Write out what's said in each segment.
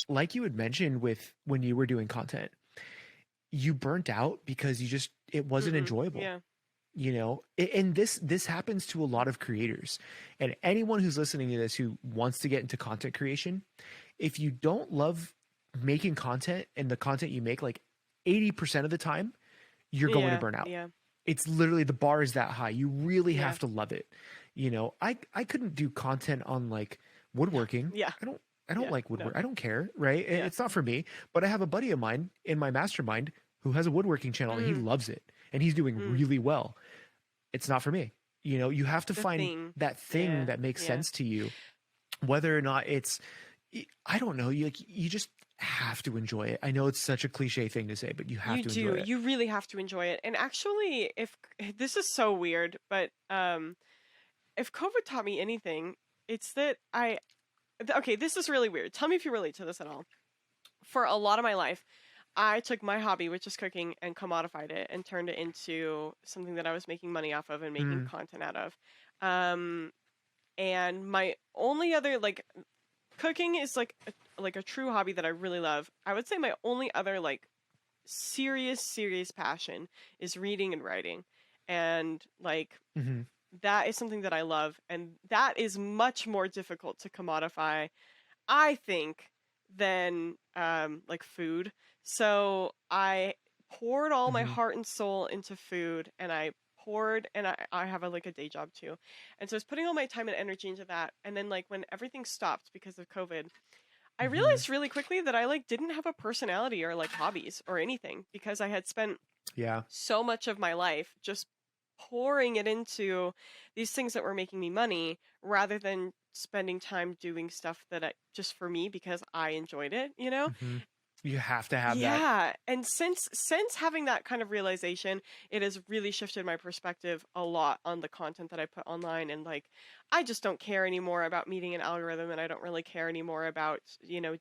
like you had mentioned with when you were doing content, you burnt out because it wasn't enjoyable. Yeah. You know, and this happens to a lot of creators, and anyone who's listening to this who wants to get into content creation, if you don't love making content and the content you make, like 80% of the time, you're going to Yeah. burn out. Yeah. It's literally, the bar is that high. You really Yeah. have to love it. You know, I couldn't do content on like woodworking. Yeah. I don't Yeah. like No. woodwork. I don't care, right? Yeah. It's not for me. But I have a buddy of mine in my mastermind who has a woodworking channel and he Mm. loves it and he's doing Mm. really well. It's not for me. You know, you have to The find thing. that thing Yeah. that makes Yeah. sense to you, whether or not it's, I don't know, you just have to enjoy it. I know it's such a cliche thing to say, but you have You to do. enjoy it. You really have to enjoy it. And actually, if this is so weird, but if COVID taught me anything, it's that okay, this is really weird. Tell me if you relate to this at all. For a lot of my life, I took my hobby, which is cooking, and commodified it and turned it into something that I was making money off of and making Mm, content out of. Um, and my only other like cooking is like a true hobby that I really love. I would say my only other like serious passion is reading and writing. And like mm-hmm. that is something that I love, and that is much more difficult to commodify, I think, than like food. So I poured all my Mm-hmm. heart and soul into food, and I have like a day job too. And so I was putting all my time and energy into that. And then like when everything stopped because of COVID, I Mm-hmm. realized really quickly that I like didn't have a personality or like hobbies or anything because I had spent Yeah. so much of my life just pouring it into these things that were making me money rather than spending time doing stuff that I just for me because I enjoyed it, you know? Mm-hmm. You have to have that. Yeah, and since having that kind of realization, it has really shifted my perspective a lot on the content that I put online. And like I just don't care anymore about meeting an algorithm, and I don't really care anymore about,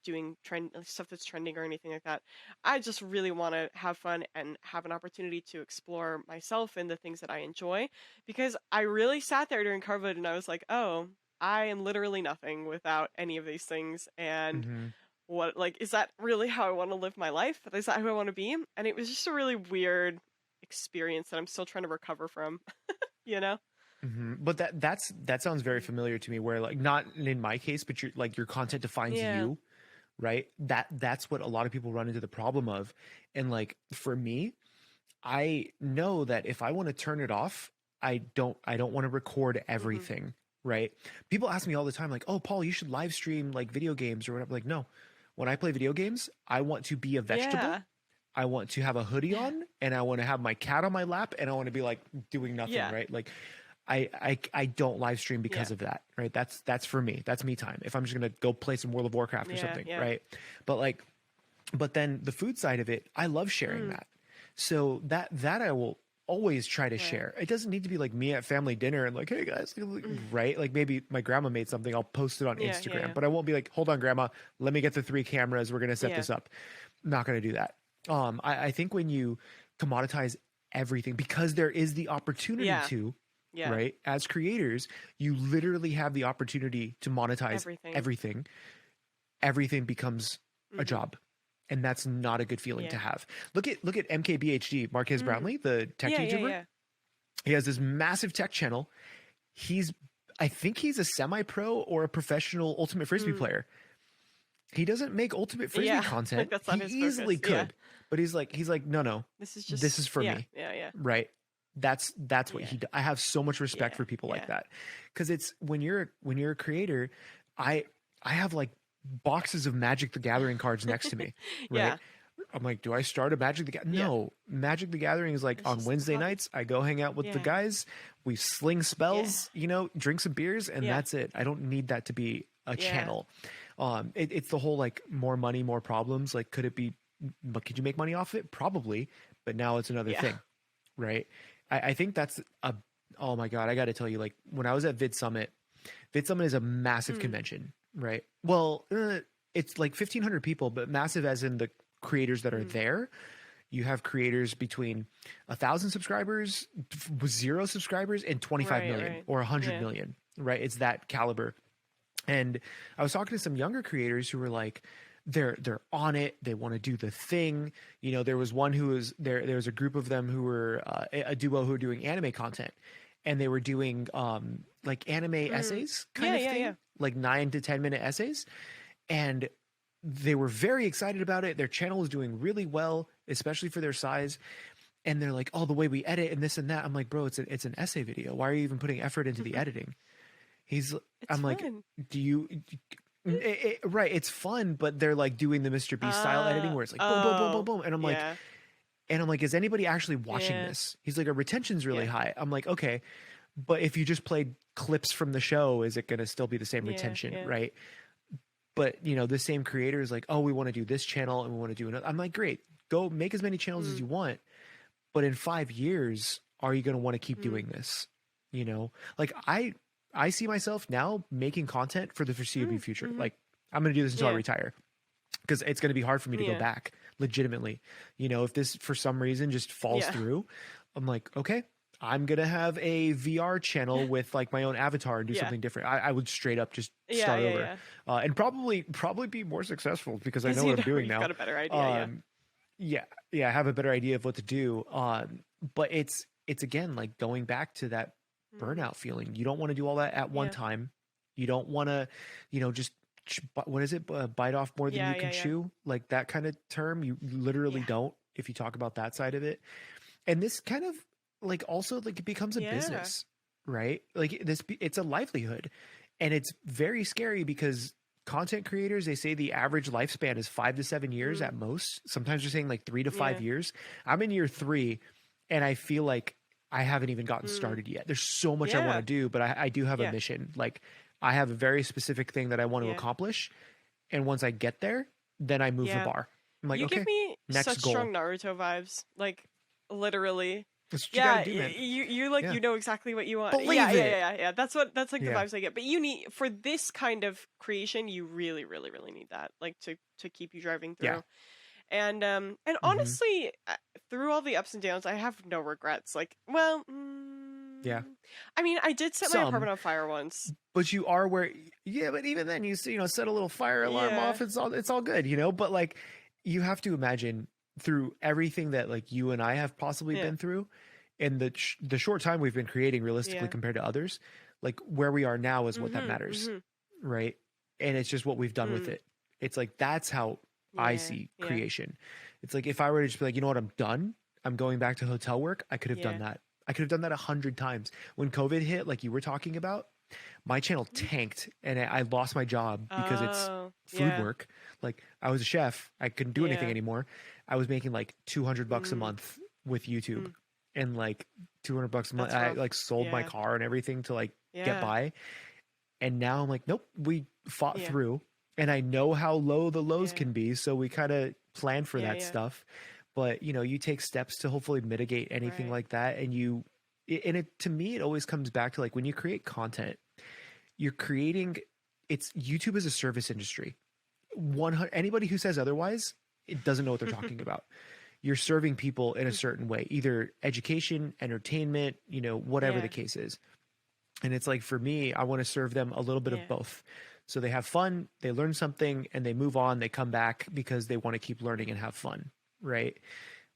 doing trend stuff that's trending or anything like that. I just really want to have fun and have an opportunity to explore myself and the things that I enjoy, because I really sat there during COVID and I was like, "Oh, I am literally nothing without any of these things." And Mm-hmm. what, like, is that really how I want to live my life? Is that who I want to be? And it was just a really weird experience that I'm still trying to recover from, you know? Mm-hmm. But that sounds very familiar to me, where like, not in my case, but your content defines Yeah. you, right? That's what a lot of people run into the problem of. And like for me, I know that if I want to turn it off, I don't want to record Hmm. everything, right? People ask me all the time, like, "Oh, Paul, you should live stream like video games or whatever." Like, no. When I play video games, I want to be a vegetable. Yeah. I want to have a hoodie Yeah. on, and I want to have my cat on my lap, and I want to be like doing nothing, Yeah. right? Like I don't live stream Yeah. because of that, right? That's for me. That's me time. If I'm just gonna go play some World of Warcraft or Yeah. something, Yeah. right? But like, but then the food side of it, I love sharing Mm. that. So that I will always try to Right. share. It doesn't need to be like me at family dinner and like, hey guys, Mm. right? Like maybe my grandma made something, I'll post it on Yeah. Yeah. Instagram, Yeah. but I won't be like, hold on, grandma, let me get the 3 cameras. We're gonna set Yeah. this up. Not gonna do that. I think when you commoditize everything, because there is the opportunity Yeah. to, Yeah. right? As creators, you literally have the opportunity to monetize Everything. everything. Everything becomes a Hmm. job. And that's not a good feeling to Yeah. have. Look at MKBHD, Marquez Mm. Brownlee, the tech Yeah. Yeah. YouTuber. Yeah. He has this massive tech channel. I think he's a semi-pro or a professional ultimate frisbee Mm. player. He doesn't make ultimate frisbee Yeah. content. That's not He his easily focus. Yeah. could, but he's like, no, This is this is just, for yeah. me, Yeah. Yeah. right? That's what Yeah. I have so much respect Yeah. for people like Yeah. that, because it's when you're a creator, I have like boxes of Magic the Gathering cards next to me, right? Yeah. I'm like, do I start a Magic the Gathering? Yeah. No, Magic the Gathering is like It's on just Wednesday hobby. nights. I go hang out with the Yeah. guys. We sling Yeah. spells, drink some beers, and Yeah. that's it. I don't need that to be a Yeah. channel. It's the whole like more money, more problems. Like, but could you make money off it? Probably, but now it's another Yeah. thing, right? I think that's oh my God, I got to tell you, like when I was at Vid Summit is a massive Mm. convention, right? Well, it's like 1,500 people, but massive as in the creators that are Mm. there. You have creators between 1,000 subscribers, with 0 subscribers, and 25 Right. million Right. or 100 Yeah. million, right? It's that caliber. And I was talking to some younger creators who were like, they're on it. They want to do the thing. You know, there was one who was there. There was a group of them who were a duo who were doing anime content, and they were doing like anime Mm. essays kind Yeah, of yeah, yeah. thing, like 9 to 10 minute essays, and they were very excited about it. Their channel was doing really well, especially for their size. And they're like, "Oh, the way we edit and this and that." I'm like, "Bro, it's an essay video. Why are you even putting effort into the editing?" He's, It's I'm like, fun. "Do you?" Right, it's fun, but they're like doing the Mr. Beast style editing where it's like boom, boom, boom, boom, Oh, boom, yeah, and I'm like, "Is anybody actually watching yeah, this?" He's like, "Our retention's really yeah, high." I'm like, "Okay, but if you just played clips from the show, is it going to still be the same yeah, retention, yeah. right?" But you know, the same creator is like, "Oh, we want to do this channel and we want to do another." I'm like, "Great, go make as many channels as Mm, you want." But in 5 years, are you going to want to keep mm, doing this? You know, like I see myself now making content for the foreseeable mm, future. mm-hmm. Like I'm going to do this until I Yeah, retire because it's going to be hard for me to go yeah, back legitimately. You know, if this for some reason just falls yeah, through, I'm like, okay, I'm going to have a VR channel with like my own avatar and do yeah, something different. I would straight up just yeah, start yeah, over yeah. and probably be more successful because I Because know what you I'm know doing you've now. got a better idea. Yeah. Um, yeah, yeah, I have a better idea of what to do. But it's again like going back to that Mm, burnout feeling. You don't want to do all that at one yeah, time. You don't want to, you know, just what is it? Bite off more than yeah, you yeah, can yeah, chew, like that kind of term. You literally yeah, don't if you talk about that side of it. And this kind of like also like it becomes a yeah. business, right? Like it's a livelihood, and it's very scary because content creators, they say the average lifespan is 5 to 7 years Mm, at most. Sometimes they're saying like 3 to 5 yeah. years. I'm in year 3, and I feel like I haven't even gotten Mm, started yet. There's so much I want to yeah, do, but I do have a yeah, mission. Like I have a very specific thing that I want to yeah, accomplish, and once I get there, then I move the yeah. bar. I'm like, You give okay, me next such strong goal. Naruto vibes. Like, literally. That's what you got to Yeah, do, man. you like Yeah, you know exactly what you want. Yeah, believe yeah, yeah, it. yeah, yeah. That's like the Yeah. vibes I get. But you need for this kind of creation, you really, really, really need that, like to keep you driving Yeah. through. And Hmm. honestly, through all the ups and downs, I have no regrets. Like, well, Yeah. I mean, I did set my Some, apartment on fire once. but you are where. Yeah, but even then, you know, set a little fire alarm Yeah, off. It's all good, you know. But like, you have to imagine through everything that like you and I have possibly yeah, been through, in the short time we've been creating, realistically yeah. compared to others, like where we are now is what that Mhm, matters, mhm. right? And it's just what we've done with Mm, it. It's like that's how I yeah, see yeah, creation. It's like if I were to just be like, you know what, I'm done. I'm going back to hotel work. I could have done yeah. that. I could have done that 100 times. When COVID hit, like you were talking about, my channel Mhm. tanked and I lost my job because it's Oh, food yeah, work. Like I was a chef. I couldn't do anything yeah. anymore. I was making like $200 a Mm, month with YouTube, mm. and like $200 a month. That's I rough. like sold my Yeah, car and everything to like get yeah, by. And now I'm like, nope, we fought yeah, through, and I know how low the lows yeah, can be. So we kind of plan for yeah, that yeah. stuff. But, you know, you take steps to hopefully mitigate anything Right. like that. And and it, to me, it always comes back to like when you create content, you're creating, it's YouTube is a service industry. 100, anybody who says otherwise, it doesn't know what they're talking about. You're serving people in a certain way, either education, entertainment, you know, whatever the Yeah, case is. And it's like for me, I want to serve them a little bit of yeah, both. So they have fun, they learn something, and they move on, they come back because they want to keep learning and have fun, right?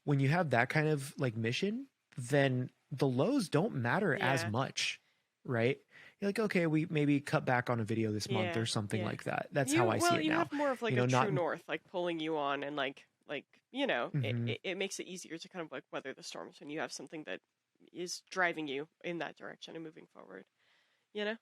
When you have that kind of like mission, then the lows don't matter as yeah, much, right? You're like, okay, we maybe cut back on a video this month yeah, or something yeah. like that. That's how You I see well, it you now. have more of like You a know, not true north, like pulling you on, and like mhm. it makes it easier to kind of like weather the storms when you have something that is driving you in that direction and moving forward. You know?